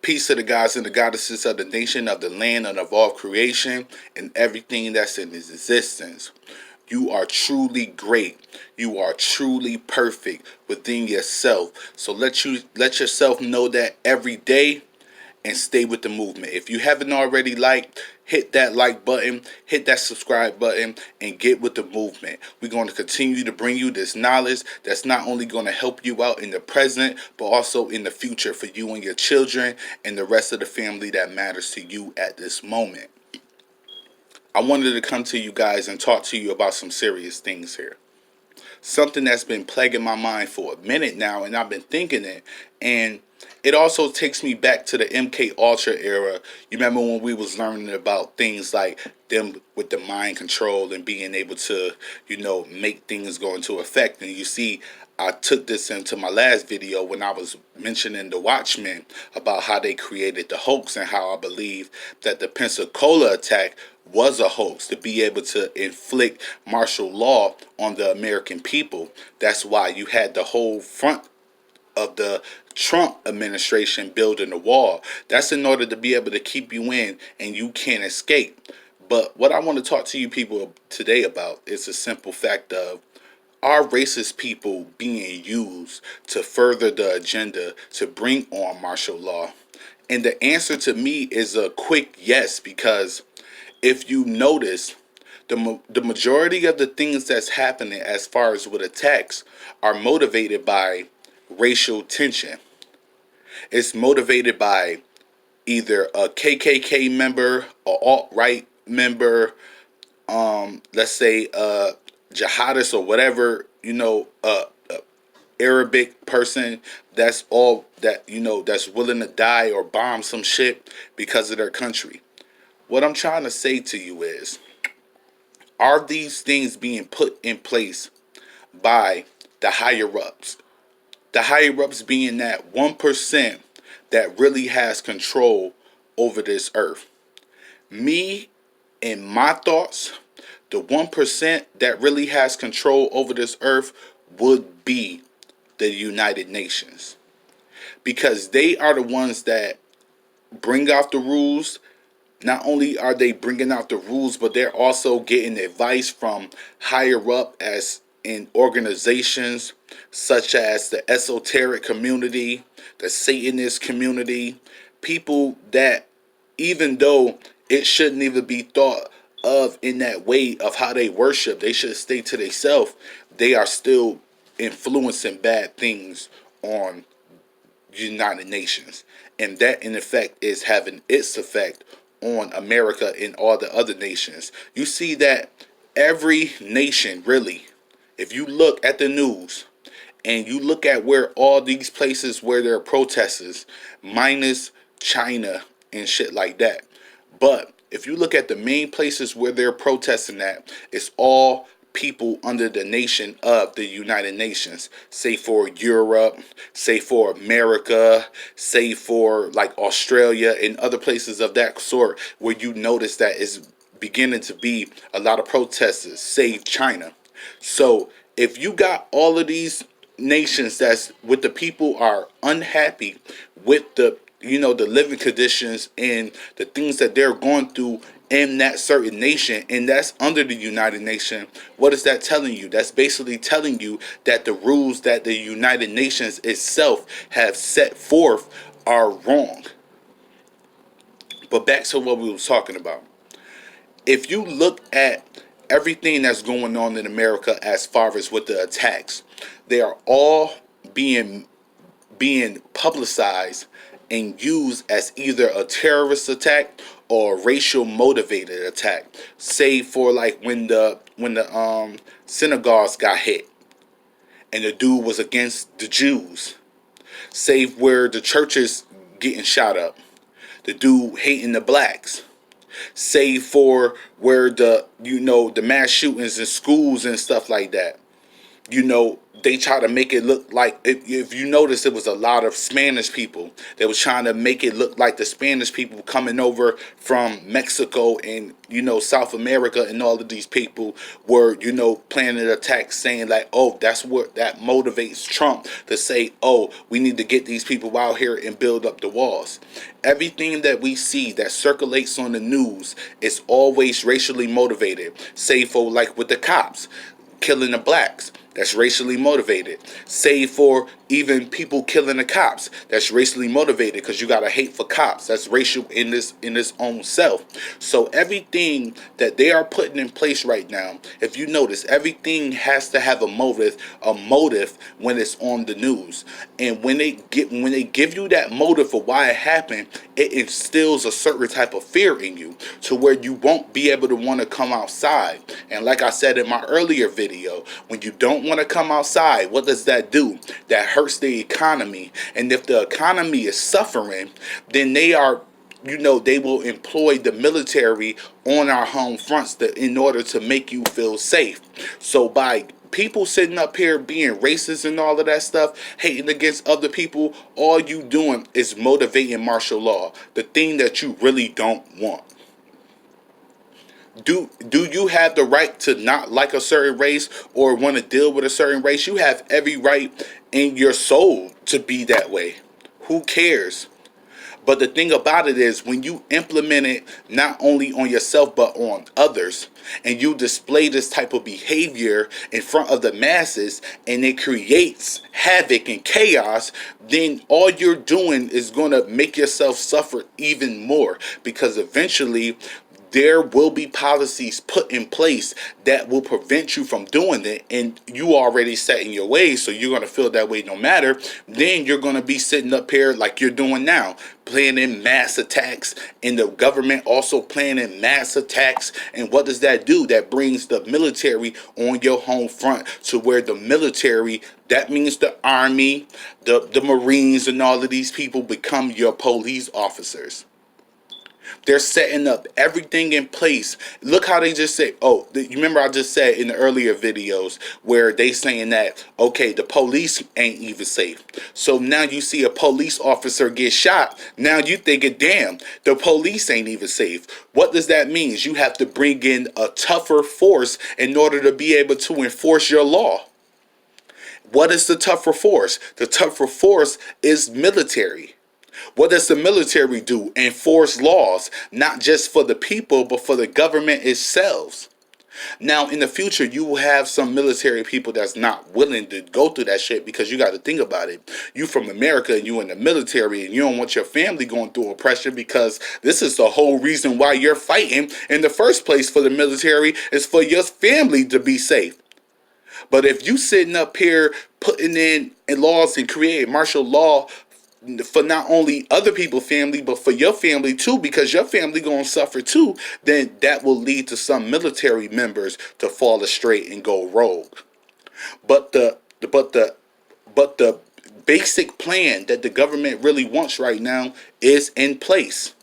Peace to the gods and the goddesses of the nation, of the land, and of all creation, and everything that's in its existence. You are truly great. You are truly perfect within yourself. So let yourself know that every day, and stay with the movement. If you haven't already liked, hit that like button, hit that subscribe button, and get with the movement. We're going to continue to bring you this knowledge that's not only going to help you out in the present, but also in the future for you and your children and the rest of the family that matters to you at this moment. I wanted to come to you guys and talk to you about some serious things here. Something that's been plaguing my mind for a minute now, and I've been thinking it, and it also takes me back to the MK Ultra era. You remember when we was learning about things like them with the mind control and being able to, make things go into effect. And you see, I took this into my last video when I was mentioning the Watchmen about how they created the hoax and how I believe that the Pensacola attack was a hoax to be able to inflict martial law on the American people. That's why you had the whole front of the Trump administration building the wall. That's in order to be able to keep you in and you can't escape. But what I want to talk to you people today about is the simple fact of, are racist people being used to further the agenda to bring on martial law? And the answer to me is a quick yes, because if you notice, the majority of the things that's happening as far as with attacks are motivated by racial tension. It's motivated by either a KKK member, or alt-right member, let's say jihadist or whatever, Arabic person that's all that, that's willing to die or bomb some shit because of their country. What I'm trying to say to you is, are these things being put in place by the higher ups? The higher ups being that 1% that really has control over this earth. Me and my thoughts, the 1% that really has control over this earth would be the United Nations. Because they are the ones that bring out the rules. Not only are they bringing out the rules, but they're also getting advice from higher up, as in organizations such as the esoteric community, the Satanist community, people that, even though it shouldn't even be thought of in that way of how they worship, they should stay to themselves, they are still influencing bad things on United Nations. And that in effect is having its effect on America and all the other nations. You see that every nation, really, if you look at the news and you look at where all these places where there are protesters, minus China and shit like that. But if you look at the main places where they're protesting at, it's all people under the nation of the United Nations. Say for Europe, say for America, say for like Australia and other places of that sort, where you notice that is beginning to be a lot of protesters. Save China. So if you got all of these nations that's with the people are unhappy with the living conditions and the things that they're going through in that certain nation, and that's under the United Nations, what is that telling you? That's basically telling you that the rules that the United Nations itself have set forth are wrong. But back to what we were talking about. If you look at everything that's going on in America as far as with the attacks, they are all being publicized and used as either a terrorist attack or a racial motivated attack. Say for like when the synagogues got hit and the dude was against the Jews. Say where the churches getting shot up, the dude hating the blacks. Say for where the mass shootings in schools and stuff like that. they try to make it look like, if you notice, it was a lot of Spanish people. They was trying to make it look like the Spanish people coming over from Mexico and, South America, and all of these people were, planning attacks, saying like, oh, that's what that motivates Trump to say, oh, we need to get these people out here and build up the walls. Everything that we see that circulates on the news is always racially motivated, save for like with the cops killing the blacks. That's racially motivated. Save for even people killing the cops. That's racially motivated, because you got a hate for cops. That's racial in this own self. So everything that they are putting in place right now, if you notice, everything has to have a motive when it's on the news. And when they give you that motive for why it happened, it instills a certain type of fear in you, to where you won't be able to want to come outside. And like I said in my earlier video, when you don't want to come outside, what does that do? That hurts the economy. And if the economy is suffering, then they will employ the military on our home fronts in order to make you feel safe. So by people sitting up here being racist and all of that stuff, hating against other people, all you doing is motivating martial law, the thing that you really don't want. Do you have the right to not like a certain race or want to deal with a certain race? You have every right in your soul to be that way. Who cares? But the thing about it is, when you implement it not only on yourself but on others, and you display this type of behavior in front of the masses, and it creates havoc and chaos, then all you're doing is going to make yourself suffer even more, because eventually there will be policies put in place that will prevent you from doing it, and you already set in your ways, so you're going to feel that way no matter. Then you're going to be sitting up here like you're doing now, planning mass attacks, and the government also planning mass attacks. And what does that do? That brings the military on your home front, to where the military, that means the army, the Marines, and all of these people become your police officers. They're setting up everything in place. Look how they just say, oh, you remember I just said in the earlier videos where they saying that, okay, the police ain't even safe. So now you see a police officer get shot. Now you thinking, damn, the police ain't even safe. What does that mean? You have to bring in a tougher force in order to be able to enforce your law. What is the tougher force? The tougher force is military. What does the military do? Enforce laws, not just for the people, but for the government itself. Now, in the future, you will have some military people that's not willing to go through that shit, because you got to think about it. You from America, and you in the military, and you don't want your family going through oppression, because this is the whole reason why you're fighting in the first place for the military, is for your family to be safe. But if you sitting up here putting in laws and creating martial law for not only other people's family, but for your family too, because your family gonna suffer too, then that will lead to some military members to fall astray and go rogue. But the basic plan that the government really wants right now is in place.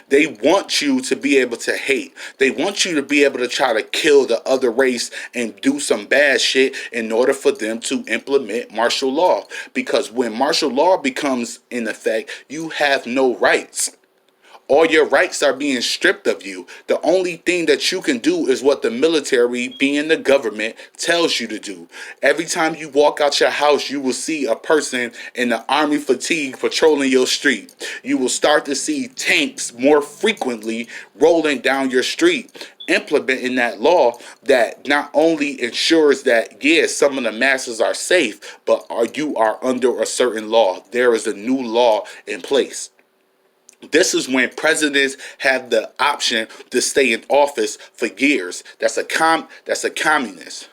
They want you to be able to hate. They want you to be able to try to kill the other race and do some bad shit in order for them to implement martial law. Because when martial law becomes in effect, you have no rights. All your rights are being stripped of you. The only thing that you can do is what the military, being the government, tells you to do. Every time you walk out your house, you will see a person in the army fatigue patrolling your street. You will start to see tanks more frequently rolling down your street, implementing that law that not only ensures that, yes, some of the masses are safe, but you are under a certain law. There is a new law in place. This is when presidents have the option to stay in office for years. That's a communist.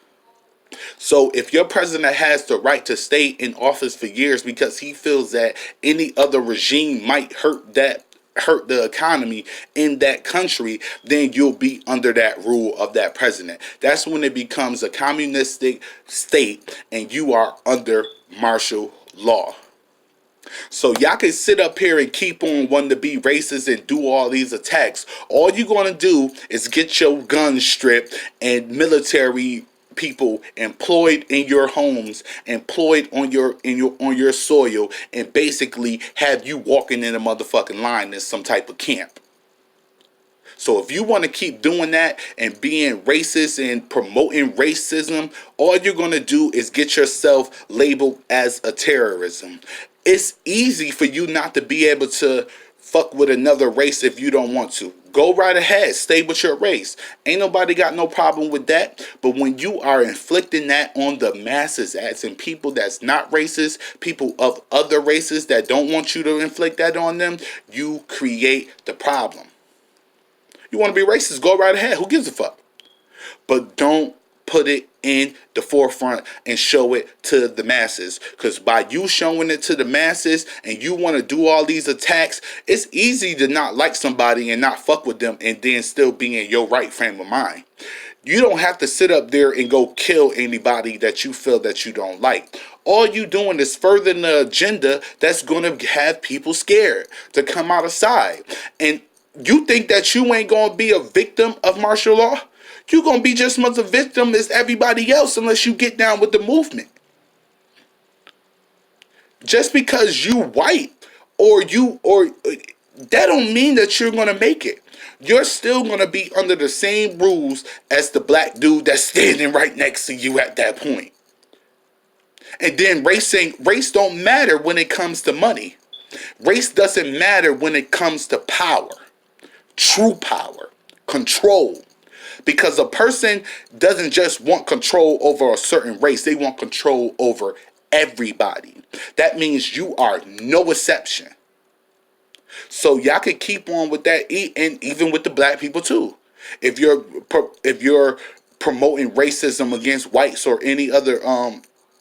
So if your president has the right to stay in office for years because he feels that any other regime might hurt the economy in that country, then you'll be under that rule of that president. That's when it becomes a communistic state and you are under martial law. So y'all can sit up here and keep on wanting to be racist and do all these attacks. All you're going to do is get your guns stripped and military people employed in your homes, employed on your soil, and basically have you walking in a motherfucking line in some type of camp. So if you want to keep doing that and being racist and promoting racism, all you're going to do is get yourself labeled as a terrorism. It's easy for you not to be able to fuck with another race if you don't want to. Go right ahead. Stay with your race. Ain't nobody got no problem with that. But when you are inflicting that on the masses, as in people that's not racist, people of other races that don't want you to inflict that on them, you create the problem. You want to be racist, go right ahead. Who gives a fuck? But don't put it in the forefront and show it to the masses. Because by you showing it to the masses and you want to do all these attacks, it's easy to not like somebody and not fuck with them and then still be in your right frame of mind. You don't have to sit up there and go kill anybody that you feel that you don't like. All you doing is furthering the agenda that's going to have people scared to come outside. And you think that you ain't going to be a victim of martial law? You're going to be just as much a victim as everybody else unless you get down with the movement. Just because you white or that don't mean that you're going to make it. You're still going to be under the same rules as the black dude that's standing right next to you at that point. And then race don't matter when it comes to money. Race doesn't matter when it comes to power. True power, control. Because a person doesn't just want control over a certain race, they want control over everybody. That means you are no exception. So y'all can keep on with that, and even with the black people too. If you're promoting racism against whites or any other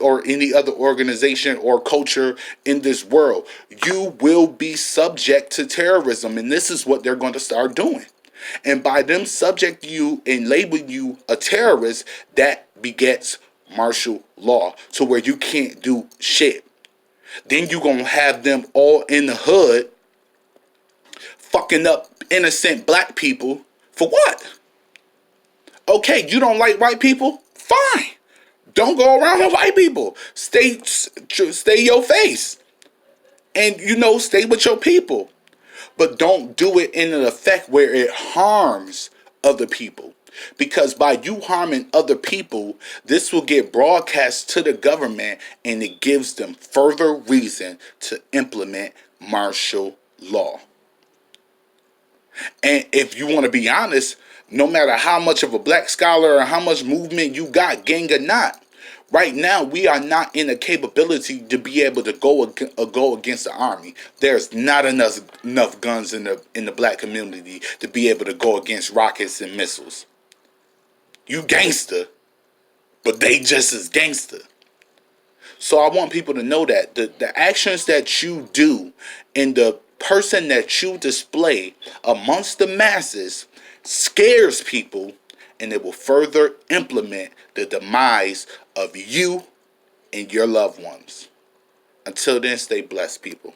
organization or culture in this world, you will be subject to terrorism. And this is what they're going to start doing. And by them subject you and labeling you a terrorist, that begets martial law to where you can't do shit. Then you're going to have them all in the hood fucking up innocent black people for what? Okay, you don't like white people? Fine. Don't go around with white people. Stay your face. And, stay with your people. But don't do it in an effect where it harms other people. Because by you harming other people, this will get broadcast to the government and it gives them further reason to implement martial law. And if you want to be honest, no matter how much of a black scholar or how much movement you got, gang or not, right now we are not in a capability to be able to go against the army. There's not enough guns in the black community to be able to go against rockets and missiles. You gangster, but they just as gangster. So I want people to know that the actions that you do and the person that you display amongst the masses scares people, and it will further implement the demise of you and your loved ones. Until then, stay blessed, people.